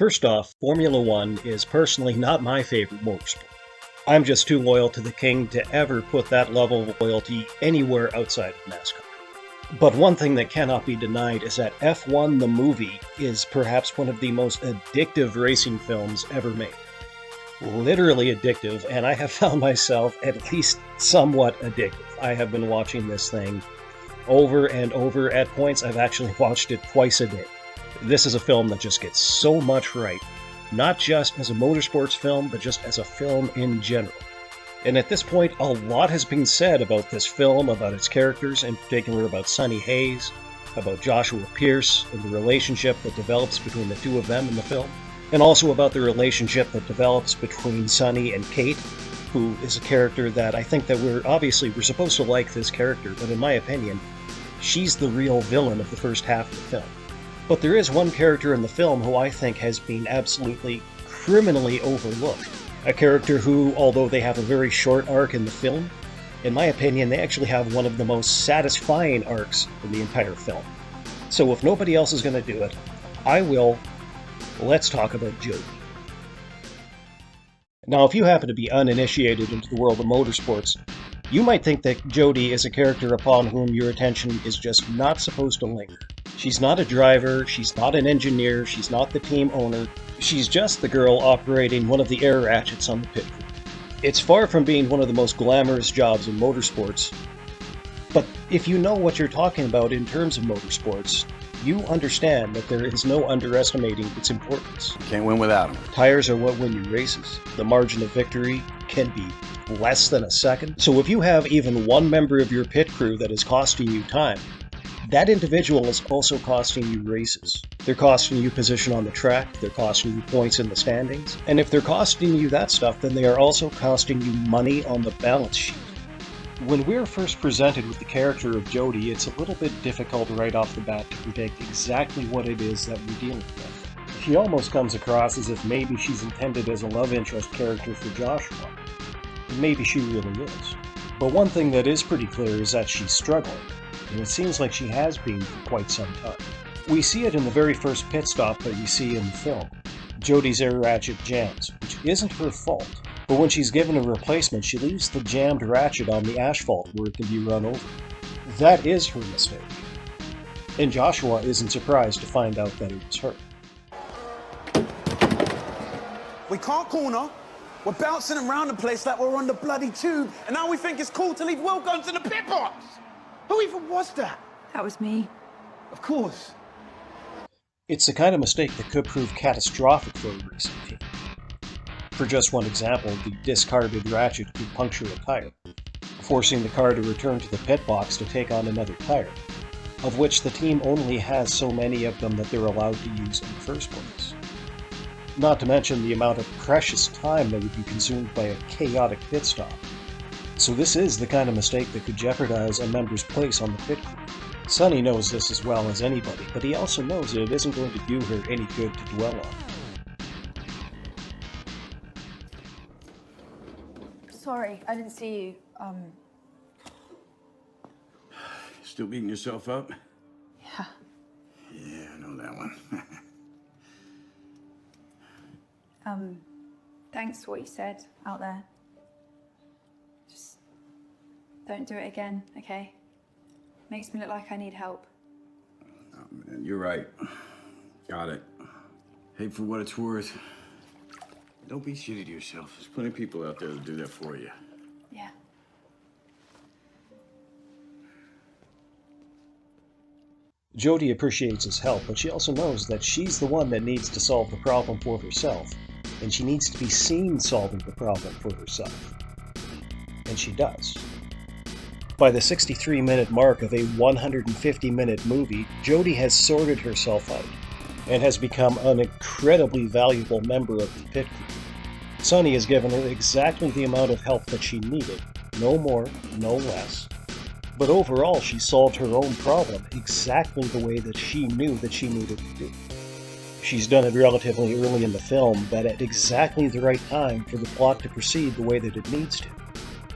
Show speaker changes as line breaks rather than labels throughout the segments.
First off, Formula One is personally not my favorite motorsport. I'm just too loyal to the king to ever put that level of loyalty anywhere outside of NASCAR. But one thing that cannot be denied is that F1 the movie is perhaps one of the most addictive racing films ever made. Literally addictive, and I have found myself at least somewhat addictive. I have been watching this thing over and over. At points, I've actually watched it twice a day. This is a film that just gets so much right, not just as a motorsports film, but just as a film in general. And at this point, a lot has been said about this film, about its characters, in particular about Sonny Hayes, about Joshua Pierce, and the relationship that develops between the two of them in the film, and also about the relationship that develops between Sonny and Kate, who is a character that I think that we're supposed to like this character, but in my opinion, she's the real villain of the first half of the film. But there is one character in the film who I think has been absolutely criminally overlooked. A character who, although they have a very short arc in the film, in my opinion, they actually have one of the most satisfying arcs in the entire film. So if nobody else is going to do it, I will. Let's talk about Jody. Now, if you happen to be uninitiated into the world of motorsports, you might think that Jody is a character upon whom your attention is just not supposed to linger. She's not a driver, she's not an engineer, she's not the team owner, she's just the girl operating one of the air ratchets on the pit crew. It's far from being one of the most glamorous jobs in motorsports, but if you know what you're talking about in terms of motorsports, you understand that there is no underestimating its importance.
You can't win without them.
Tires are what win you races. The margin of victory can be less than a second. So if you have even one member of your pit crew that is costing you time, that individual is also costing you races. They're costing you position on the track, they're costing you points in the standings, and if they're costing you that stuff, then they are also costing you money on the balance sheet. When we're first presented with the character of Jody, it's a little bit difficult right off the bat to predict exactly what it is that we're dealing with. She almost comes across as if maybe she's intended as a love interest character for Joshua. Maybe she really is. But one thing that is pretty clear is that she's struggling, and it seems like she has been for quite some time. We see it in the very first pit stop that we see in the film. Jody's air ratchet jams, which isn't her fault. But when she's given a replacement, she leaves the jammed ratchet on the asphalt where it can be run over. That is her mistake. And Joshua isn't surprised to find out that it was her.
We can't corner. We're bouncing around the place like we're on the bloody tube, and now we think it's cool to leave Will guns in the pit box. Who even was that?
That was me.
Of course.
It's the kind of mistake that could prove catastrophic for a racing team. For just one example, the discarded ratchet could puncture a tire, forcing the car to return to the pit box to take on another tire, of which the team only has so many of them that they're allowed to use in the first place. Not to mention the amount of precious time that would be consumed by a chaotic pit stop. So this is the kind of mistake that could jeopardize a member's place on the pit crew. Sonny knows this as well as anybody, but he also knows that it isn't going to do her any good to dwell on.
Sorry, I didn't see you.
Still beating yourself up?
Yeah.
Yeah, I know that one.
Thanks for what you said out there. Just don't do it again, okay? Makes me look like I need help.
Oh, man, you're right. Got it. Hey, for what it's worth, don't be shitty to yourself. There's plenty of people out there to do that for you.
Yeah.
Jody appreciates his help, but she also knows that she's the one that needs to solve the problem for herself, and she needs to be seen solving the problem for herself. And she does. By the 63-minute mark of a 150-minute movie, Jody has sorted herself out, and has become an incredibly valuable member of the pit crew. Sonny has given her exactly the amount of help that she needed, no more, no less. But overall, she solved her own problem exactly the way that she knew that she needed to do. She's done it relatively early in the film, but at exactly the right time for the plot to proceed the way that it needs to.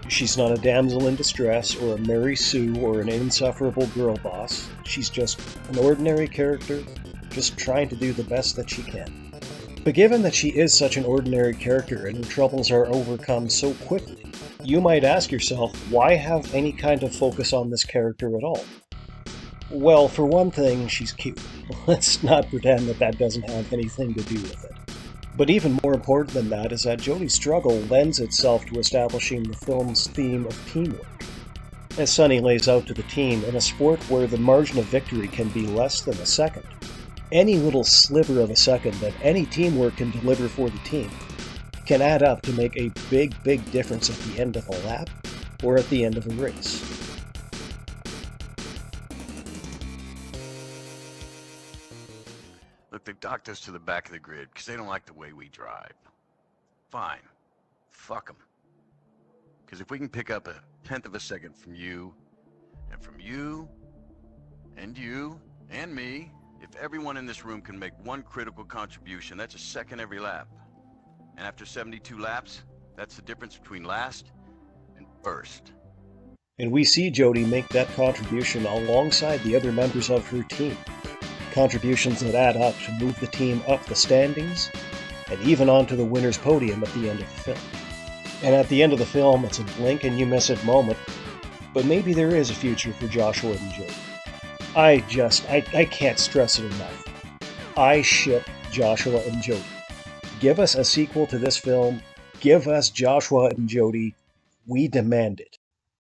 She's not a damsel in distress, or a Mary Sue, or an insufferable girl boss. She's just an ordinary character, just trying to do the best that she can. But given that she is such an ordinary character and her troubles are overcome so quickly, you might ask yourself, why have any kind of focus on this character at all? Well, for one thing, she's cute. Let's not pretend that that doesn't have anything to do with it. But even more important than that is that Jody's struggle lends itself to establishing the film's theme of teamwork. As Sonny lays out to the team, in a sport where the margin of victory can be less than a second, any little sliver of a second that any teamwork can deliver for the team can add up to make a big, big difference at the end of a lap or at the end of a race.
Look, they've docked us to the back of the grid because they don't like the way we drive. Fine. Fuck them. Because if we can pick up 1/10 of a second from you, and from you, and you, and me, if everyone in this room can make one critical contribution, that's a second every lap. And after 72 laps, that's the difference between last and first.
And we see Jody make that contribution alongside the other members of her team. Contributions that add up to move the team up the standings, and even onto the winner's podium at the end of the film. And at the end of the film, it's a blink and you miss it moment, but maybe there is a future for Joshua and Jody. I can't stress it enough. I ship Joshua and Jody. Give us a sequel to this film. Give us Joshua and Jody. We demand it.